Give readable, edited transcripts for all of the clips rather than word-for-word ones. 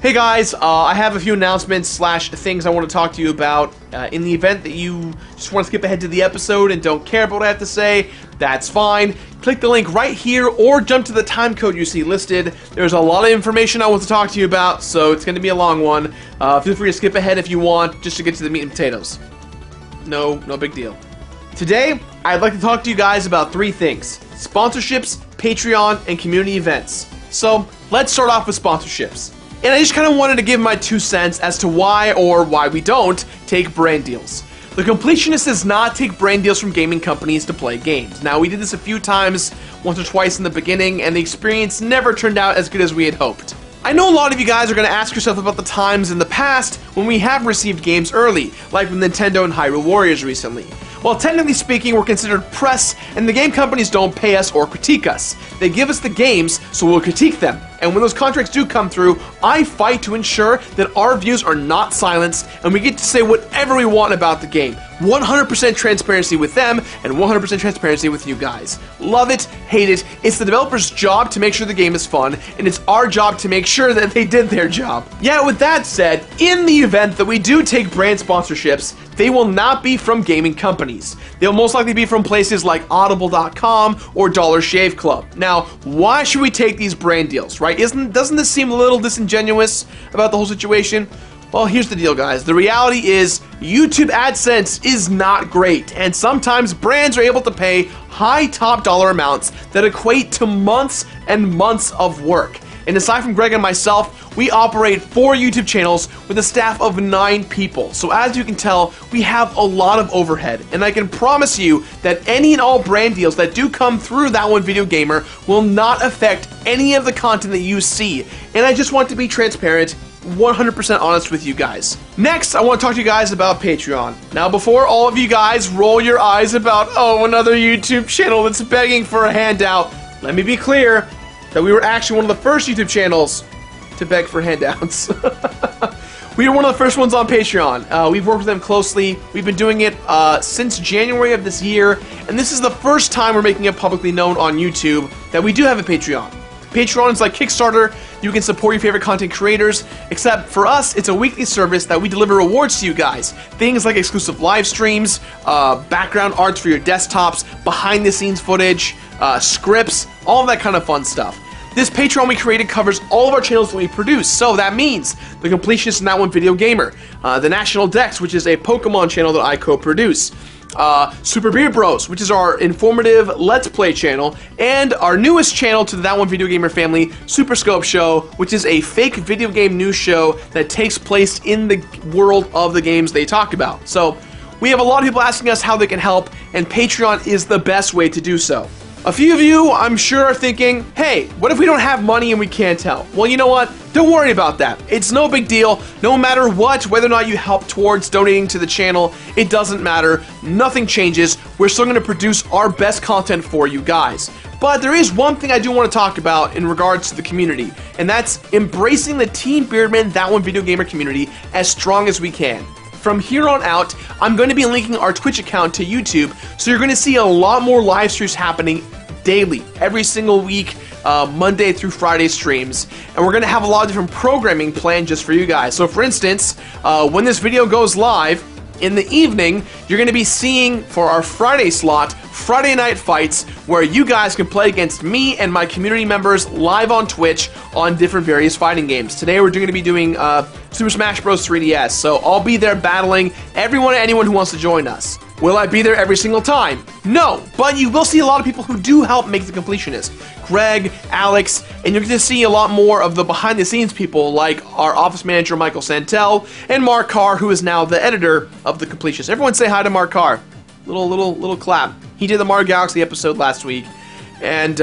Hey guys, I have a few announcements slash things I want to talk to you about. In the event that you just want to skip ahead to the episode and don't care about what I have to say, that's fine. Click the link right here or jump to the time code you see listed. There's a lot of information I want to talk to you about, so it's going to be a long one. Feel free to skip ahead if you want, just to get to the meat and potatoes. No big deal. Today, I'd like to talk to you guys about three things: sponsorships, Patreon, and community events. So, let's start off with sponsorships. And I just kind of wanted to give my 2 cents as to why or why we don't take brand deals. The Completionist does not take brand deals from gaming companies to play games. Now, we did this a few times, once or twice in the beginning, and the experience never turned out as good as we had hoped. I know a lot of you guys are going to ask yourself about the times in the past when we have received games early, like with Nintendo and Hyrule Warriors recently. Well, technically speaking, we're considered press, and the game companies don't pay us or critique us. They give us the games, so we'll critique them. And when those contracts do come through, I fight to ensure that our views are not silenced, and we get to say whatever we want about the game. 100% transparency with them, and 100% transparency with you guys. Love it, hate it. It's the developer's job to make sure the game is fun, and it's our job to make sure that they did their job. Yeah, with that said, in the event that we do take brand sponsorships, they will not be from gaming companies. They'll most likely be from places like Audible.com or Dollar Shave Club. Now, why should we take these brand deals, right? Doesn't this seem a little disingenuous about the whole situation? Well, here's the deal, guys. The reality is YouTube AdSense is not great, and sometimes brands are able to pay high top dollar amounts that equate to months and months of work. And aside from Greg and myself, we operate 4 YouTube channels with a staff of 9 people. So as you can tell, we have a lot of overhead. And I can promise you that any and all brand deals that do come through That One Video Gamer will not affect any of the content that you see. And I just want to be transparent, 100% honest with you guys. Next, I want to talk to you guys about Patreon. Now, before all of you guys roll your eyes about, oh, another YouTube channel that's begging for a handout, let me be clear that we were actually one of the first YouTube channels to beg for handouts. We were one of the first ones on Patreon. We've worked with them closely. We've been doing it since January of this year, and this is the first time we're making it publicly known on YouTube that we do have a Patreon. Patreon is like Kickstarter. You can support your favorite content creators, except for us, it's a weekly service that we deliver rewards to you guys. Things like exclusive live streams, background arts for your desktops, behind the scenes footage, scripts, all of that kind of fun stuff. This Patreon we created covers all of our channels that we produce, so that means the Completionist and That One Video Gamer, the National Dex, which is a Pokemon channel that I co-produce, Super Beer Bros, which is our informative Let's Play channel, and our newest channel to the That One Video Gamer family, Super Scope Show, which is a fake video game news show that takes place in the world of the games they talk about. So, we have a lot of people asking us how they can help, and Patreon is the best way to do so. A few of you, I'm sure, are thinking, hey, what if we don't have money and we can't help? Well, you know what? Don't worry about that. It's no big deal. No matter what, whether or not you help towards donating to the channel, it doesn't matter. Nothing changes. We're still going to produce our best content for you guys. But there is one thing I do want to talk about in regards to the community, and that's embracing the Team Beardman That One Video Gamer community as strong as we can. From here on out, I'm going to be linking our Twitch account to YouTube, so you're going to see a lot more live streams happening daily, every single week, Monday through Friday streams, and we're going to have a lot of different programming planned just for you guys. So for instance, when this video goes live, in the evening, you're going to be seeing, for our Friday slot, Friday Night Fights, where you guys can play against me and my community members live on Twitch on different various fighting games. Today we're going to be doing Super Smash Bros. 3DS, so I'll be there battling everyone and anyone who wants to join us. Will I be there every single time? No, but you will see a lot of people who do help make the Completionist. Greg, Alex, and you're going to see a lot more of the behind-the-scenes people like our office manager Michael Santel and Mark Carr, who is now the editor of the Completionist. Everyone say hi to Mark Carr. Little clap. He did the Mario Galaxy episode last week, and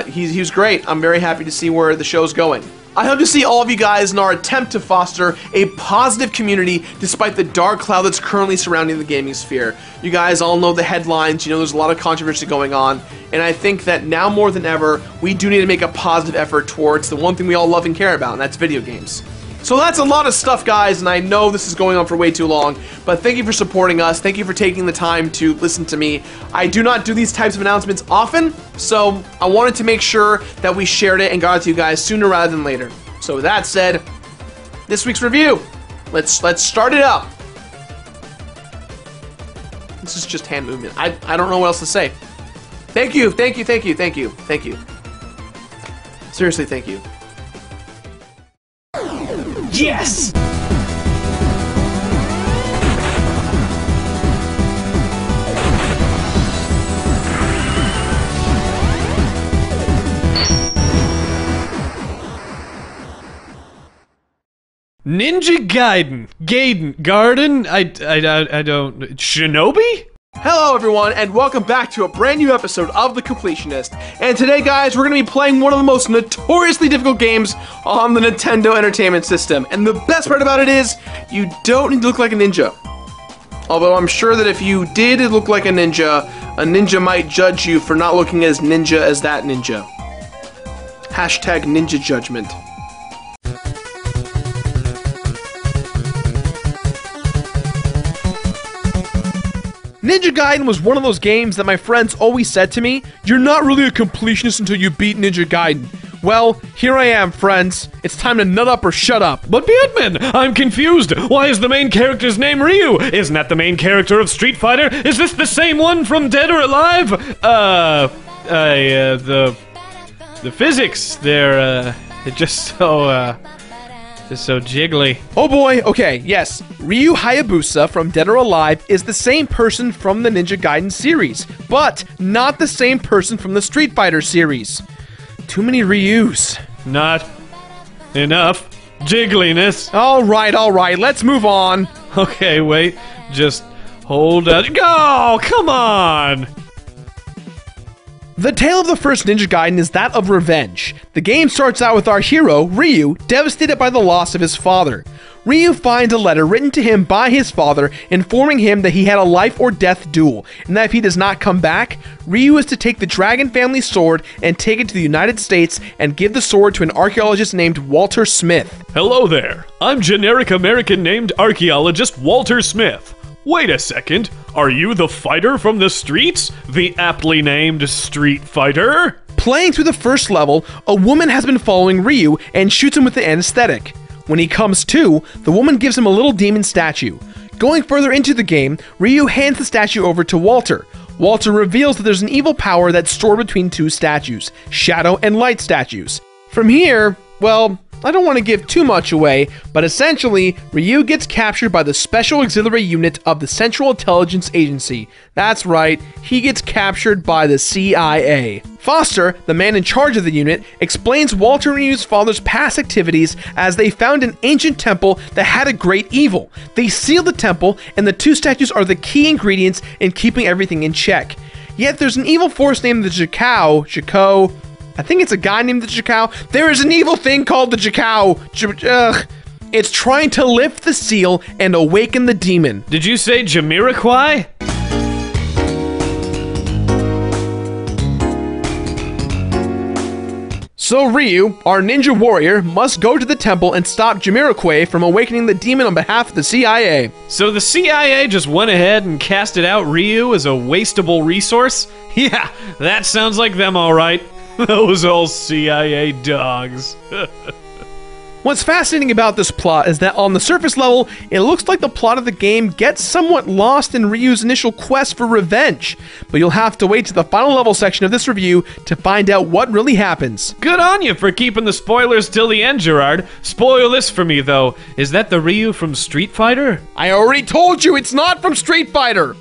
he was great. I'm very happy to see where the show's going. I hope to see all of you guys in our attempt to foster a positive community despite the dark cloud that's currently surrounding the gaming sphere. You guys all know the headlines, you know there's a lot of controversy going on, and I think that now more than ever, we do need to make a positive effort towards the one thing we all love and care about, and that's video games. So that's a lot of stuff, guys, and I know this is going on for way too long, but thank you for supporting us. Thank you for taking the time to listen to me. I do not do these types of announcements often, so I wanted to make sure that we shared it and got it to you guys sooner rather than later. So with that said, this week's review. Let's start it up. This is just hand movement. I don't know what else to say. Thank you. Seriously, thank you. Yes! Ninja Gaiden, Garden, I don't, Shinobi? Hello everyone, and welcome back to a brand new episode of The Completionist. And today, guys, we're going to be playing one of the most notoriously difficult games on the Nintendo Entertainment System. And the best part about it is, you don't need to look like a ninja. Although I'm sure that if you did look like a ninja might judge you for not looking as ninja as that ninja. Hashtag ninja judgment. Ninja Gaiden was one of those games that my friends always said to me, "You're not really a completionist until you beat Ninja Gaiden." Well, here I am, friends. It's time to nut up or shut up. But Batman, I'm confused. Why is the main character's name Ryu? Isn't that the main character of Street Fighter? Is this the same one from Dead or Alive? The physics, they're just so jiggly. Oh boy, okay, yes. Ryu Hayabusa from Dead or Alive is the same person from the Ninja Gaiden series, but not the same person from the Street Fighter series. Too many Ryus. Not enough jiggliness. Alright, let's move on. Okay, wait, just hold out. Go! Come on! The tale of the first Ninja Gaiden is that of revenge. The game starts out with our hero, Ryu, devastated by the loss of his father. Ryu finds a letter written to him by his father informing him that he had a life or death duel, and that if he does not come back, Ryu is to take the Dragon family sword and take it to the United States and give the sword to an archaeologist named Walter Smith. Hello there, I'm generic American named archaeologist Walter Smith. Wait a second, are you the fighter from the streets? The aptly named Street Fighter? Playing through the first level, a woman has been following Ryu and shoots him with an anesthetic. When he comes to, the woman gives him a little demon statue. Going further into the game, Ryu hands the statue over to Walter. Walter reveals that there's an evil power that's stored between two statues, shadow and light statues. From here, well, I don't want to give too much away, but essentially, Ryu gets captured by the Special Auxiliary Unit of the Central Intelligence Agency. That's right, he gets captured by the CIA. Foster, the man in charge of the unit, explains Walter and Ryu's father's past activities as they found an ancient temple that had a great evil. They sealed the temple, and the two statues are the key ingredients in keeping everything in check. Yet there's an evil force named the Jakao, I think it's a guy named the Jakao. There is an evil thing called the Jakao. It's trying to lift the seal and awaken the demon. Did you say Jamiroquai? So Ryu, our ninja warrior, must go to the temple and stop Jamiroquai from awakening the demon on behalf of the CIA. So the CIA just went ahead and casted out Ryu as a wasteable resource? Yeah, that sounds like them all right. Those old CIA dogs. What's fascinating about this plot is that on the surface level, it looks like the plot of the game gets somewhat lost in Ryu's initial quest for revenge. But you'll have to wait to the final level section of this review to find out what really happens. Good on you for keeping the spoilers till the end, Gerard. Spoil this for me, though. Is that the Ryu from Street Fighter? I already told you it's not from Street Fighter!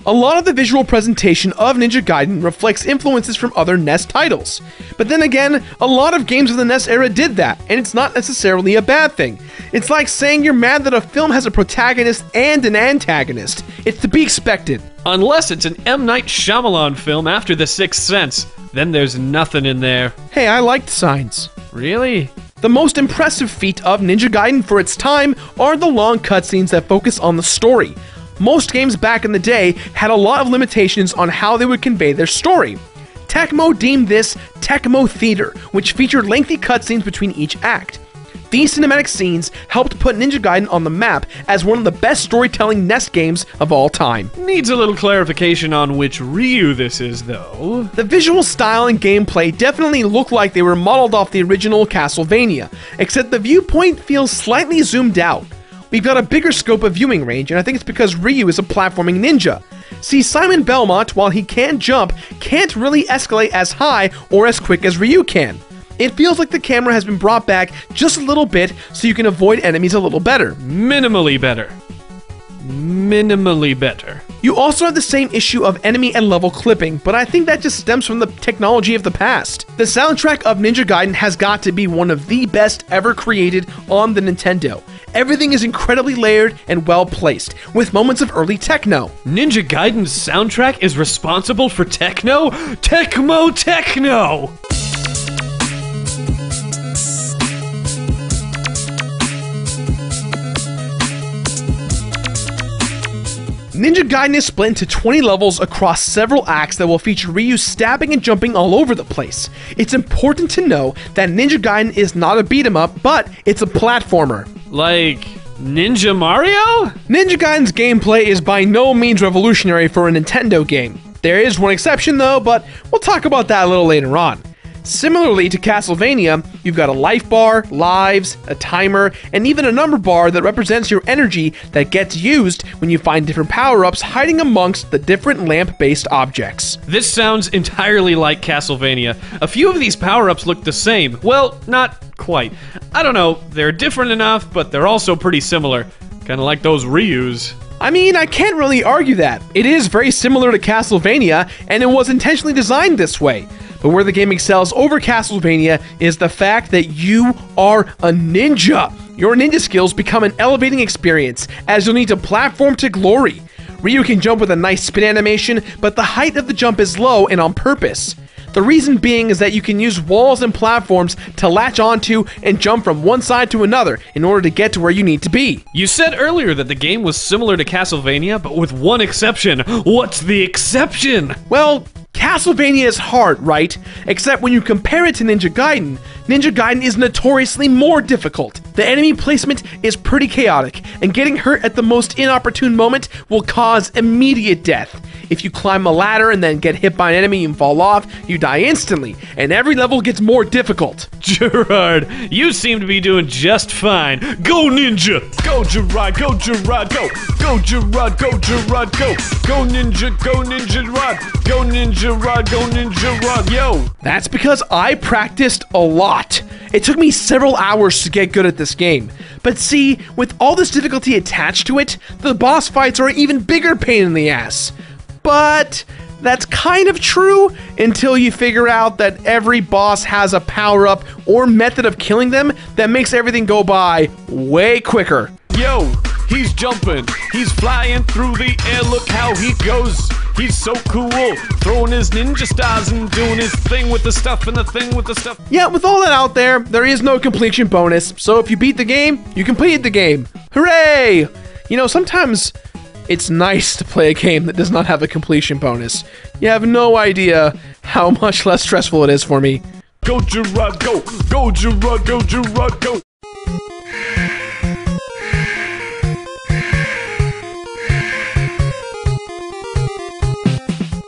A lot of the visual presentation of Ninja Gaiden reflects influences from other NES titles. But then again, a lot of games of the NES era did that, and it's not necessarily a bad thing. It's like saying you're mad that a film has a protagonist and an antagonist. It's to be expected. Unless it's an M. Night Shyamalan film after The Sixth Sense, then there's nothing in there. Hey, I liked Signs. Really? The most impressive feat of Ninja Gaiden for its time are the long cutscenes that focus on the story. Most games back in the day had a lot of limitations on how they would convey their story. Tecmo deemed this Tecmo Theater, which featured lengthy cutscenes between each act. These cinematic scenes helped put Ninja Gaiden on the map as one of the best storytelling NES games of all time. Needs a little clarification on which Ryu this is, though. The visual style and gameplay definitely look like they were modeled off the original Castlevania, except the viewpoint feels slightly zoomed out. We've got a bigger scope of viewing range, and I think it's because Ryu is a platforming ninja. See, Simon Belmont, while he can jump, can't really escalate as high or as quick as Ryu can. It feels like the camera has been brought back just a little bit so you can avoid enemies a little better. Minimally better. Minimally better. You also have the same issue of enemy and level clipping, but I think that just stems from the technology of the past. The soundtrack of Ninja Gaiden has got to be one of the best ever created on the Nintendo. Everything is incredibly layered and well placed, with moments of early techno. Ninja Gaiden's soundtrack is responsible for techno? Tecmo Techno! Ninja Gaiden is split into 20 levels across several acts that will feature Ryu stabbing and jumping all over the place. It's important to know that Ninja Gaiden is not a beat-em-up, but it's a platformer. Like Ninja Mario? Ninja Gaiden's gameplay is by no means revolutionary for a Nintendo game. There is one exception though, but we'll talk about that a little later on. Similarly to Castlevania, you've got a life bar, lives, a timer, and even a number bar that represents your energy that gets used when you find different power-ups hiding amongst the different lamp-based objects. This sounds entirely like Castlevania. A few of these power-ups look the same. Well, not quite. I don't know, they're different enough, but they're also pretty similar. Kinda like those Ryus. I mean, I can't really argue that. It is very similar to Castlevania, and it was intentionally designed this way. But where the game excels over Castlevania is the fact that you are a ninja. Your ninja skills become an elevating experience, as you'll need to platform to glory. Ryu can jump with a nice spin animation, but the height of the jump is low and on purpose. The reason being is that you can use walls and platforms to latch onto and jump from one side to another in order to get to where you need to be. You said earlier that the game was similar to Castlevania, but with one exception. What's the exception? Well, Castlevania is hard, right? Except when you compare it to Ninja Gaiden is notoriously more difficult. The enemy placement is pretty chaotic, and getting hurt at the most inopportune moment will cause immediate death. If you climb a ladder and then get hit by an enemy and fall off, you die instantly, and every level gets more difficult. Gerard, you seem to be doing just fine. Go Ninja! Go Gerard, go Gerard, go! Go Gerard, go Gerard, go! Go Ninja, go Ninja Rod! Go Ninja Rod, go Ninja Rod, yo! That's because I practiced a lot. It took me several hours to get good at this game. But see, with all this difficulty attached to it, the boss fights are an even bigger pain in the ass. But that's kind of true until you figure out that every boss has a power-up or method of killing them that makes everything go by way quicker. Yo, he's jumping, he's flying through the air, look how he goes. He's so cool, throwing his ninja stars and doing his thing with the stuff and the thing with the stuff. Yeah, with all that out there is no completion bonus, so if you beat the game, you completed the game. Hooray! You know, sometimes it's nice to play a game that does not have a completion bonus. You have no idea how much less stressful it is for me. Go Gerard, go! Go Gerard, go Gerard, go!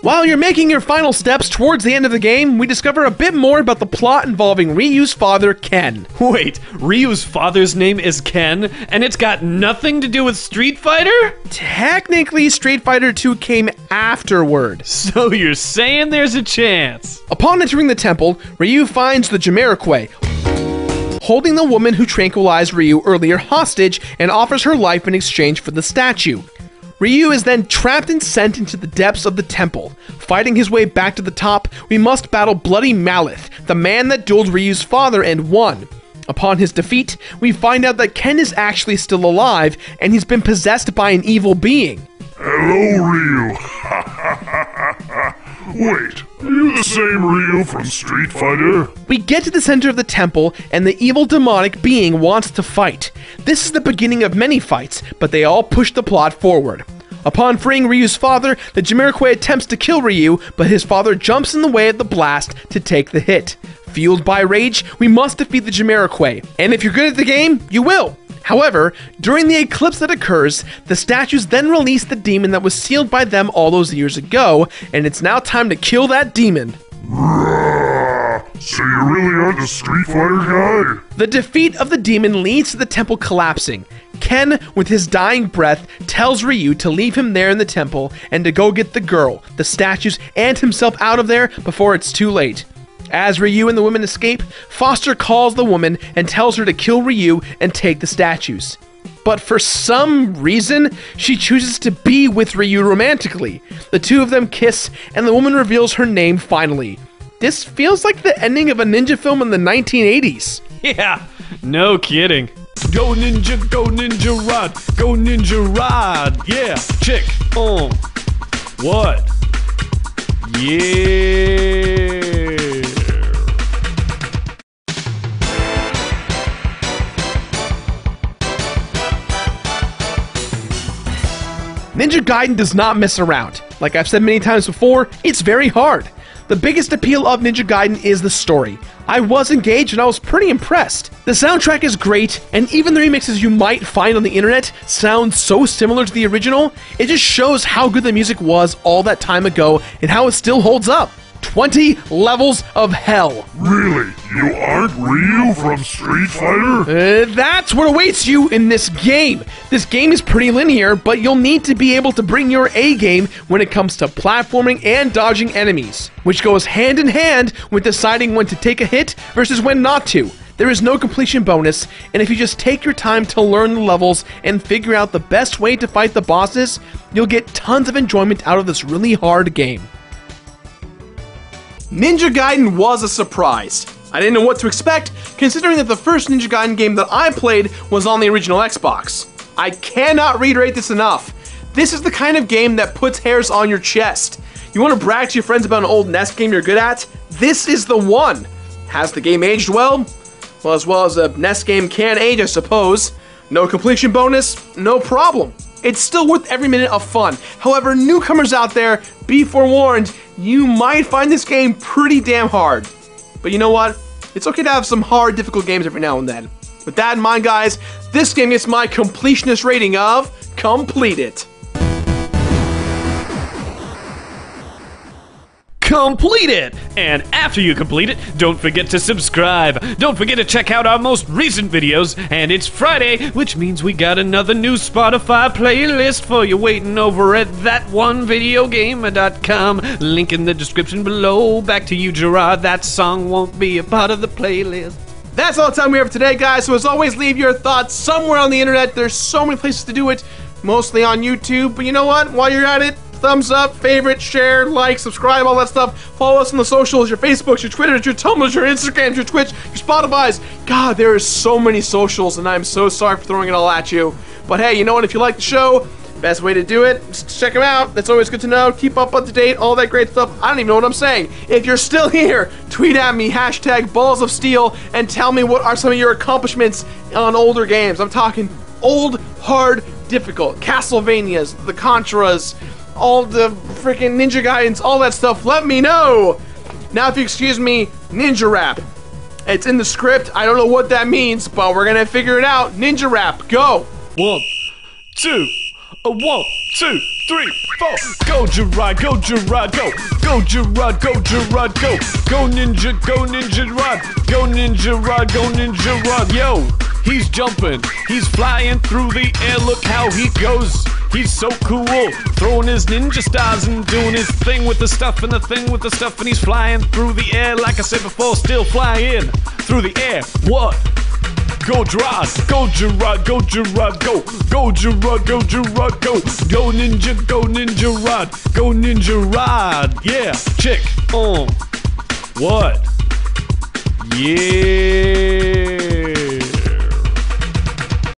While you're making your final steps towards the end of the game, we discover a bit more about the plot involving Ryu's father, Ken. Wait, Ryu's father's name is Ken, and it's got nothing to do with Street Fighter? Technically, Street Fighter 2 came afterward. So you're saying there's a chance? Upon entering the temple, Ryu finds the Jamiroquai, holding the woman who tranquilized Ryu earlier hostage and offers her life in exchange for the statue. Ryu is then trapped and sent into the depths of the temple. Fighting his way back to the top, we must battle Bloody Malith, the man that dueled Ryu's father and won. Upon his defeat, we find out that Ken is actually still alive, and he's been possessed by an evil being. Hello, Ryu. Wait, are you the same Ryu from Street Fighter? We get to the center of the temple, and the evil demonic being wants to fight. This is the beginning of many fights, but they all push the plot forward. Upon freeing Ryu's father, the Jamiroquai attempts to kill Ryu, but his father jumps in the way of the blast to take the hit. Fueled by rage, we must defeat the Jamiroquai, and if you're good at the game, you will. However, during the eclipse that occurs, the statues then release the demon that was sealed by them all those years ago, and it's now time to kill that demon. So you really aren't a Street Fighter guy? The defeat of the demon leads to the temple collapsing. Ken, with his dying breath, tells Ryu to leave him there in the temple and to go get the girl, the statues, and himself out of there before it's too late. As Ryu and the women escape, Foster calls the woman and tells her to kill Ryu and take the statues. But for some reason, she chooses to be with Ryu romantically. The two of them kiss, and the woman reveals her name finally. This feels like the ending of a ninja film in the 1980s. Yeah, no kidding. Go ninja rod, go ninja rod. Yeah, chick. What? Yeah. Ninja Gaiden does not mess around. Like I've said many times before, it's very hard. The biggest appeal of Ninja Gaiden is the story. I was engaged and I was pretty impressed. The soundtrack is great, and even the remixes you might find on the internet sound so similar to the original, it just shows how good the music was all that time ago and how it still holds up. 20 levels of hell. Really? You aren't Ryu from Street Fighter? That's what awaits you in this game. This game is pretty linear, but you'll need to be able to bring your A game when it comes to platforming and dodging enemies, which goes hand in hand with deciding when to take a hit versus when not to. There is no completion bonus, and if you just take your time to learn the levels and figure out the best way to fight the bosses, you'll get tons of enjoyment out of this really hard game. Ninja Gaiden was a surprise. I didn't know what to expect, considering that the first Ninja Gaiden game that I played was on the original Xbox. I cannot reiterate this enough. This is the kind of game that puts hairs on your chest. You want to brag to your friends about an old NES game you're good at? This is the one. Has the game aged well? Well, as well as a NES game can age, I suppose. No completion bonus? No problem. It's still worth every minute of fun. However, newcomers out there, be forewarned, you might find this game pretty damn hard. But you know what? It's okay to have some hard, difficult games every now and then. With that in mind, guys, this game gets my completionist rating of Complete It. Complete it! And after you complete it, don't forget to subscribe. Don't forget to check out our most recent videos. And it's Friday, which means we got another new Spotify playlist for you waiting over at thatonevideogamer.com. Link in the description below. Back to you, Gerard. That song won't be a part of the playlist. That's all the time we have for today, guys. So as always, leave your thoughts somewhere on the internet. There's so many places to do it, mostly on YouTube. But you know what? While you're at it, thumbs up, favorite, share, like, subscribe, all that stuff. Follow us on the socials, your Facebooks, your Twitters, your Tumblrs, your Instagrams, your Twitch, your Spotifys. God, there are so many socials, and I'm so sorry for throwing it all at you. But hey, you know what? If you like the show, best way to do it, just check them out. That's always good to know. Keep up to date, all that great stuff. I don't even know what I'm saying. If you're still here, tweet at me, #BallsOfSteel, and tell me what are some of your accomplishments on older games. I'm talking old, hard, difficult. Castlevanias, the Contras, all the freaking Ninja Gaidens, all that stuff, let me know! Now, if you excuse me, Ninja Rap. It's in the script, I don't know what that means, but we're gonna figure it out. Ninja Rap, go! 1, 2, 1, 2, 3, 4. Go Gerard, go Gerard, go. Go Gerard, go Gerard, go. Go Ninja Rod. Go Ninja Rod, go Ninja Rod. Yo, he's jumping, he's flying through the air. Look how he goes. He's so cool, throwing his ninja stars and doing his thing with the stuff and the thing with the stuff, and he's flying through the air, like I said before, still flying through the air. What? Go Gerard, go Gerard, go Gerard, go. Go Gerard, go Gerard, go. Go Ninja Rod, go Ninja Rod. Yeah, chick, what? Yeah.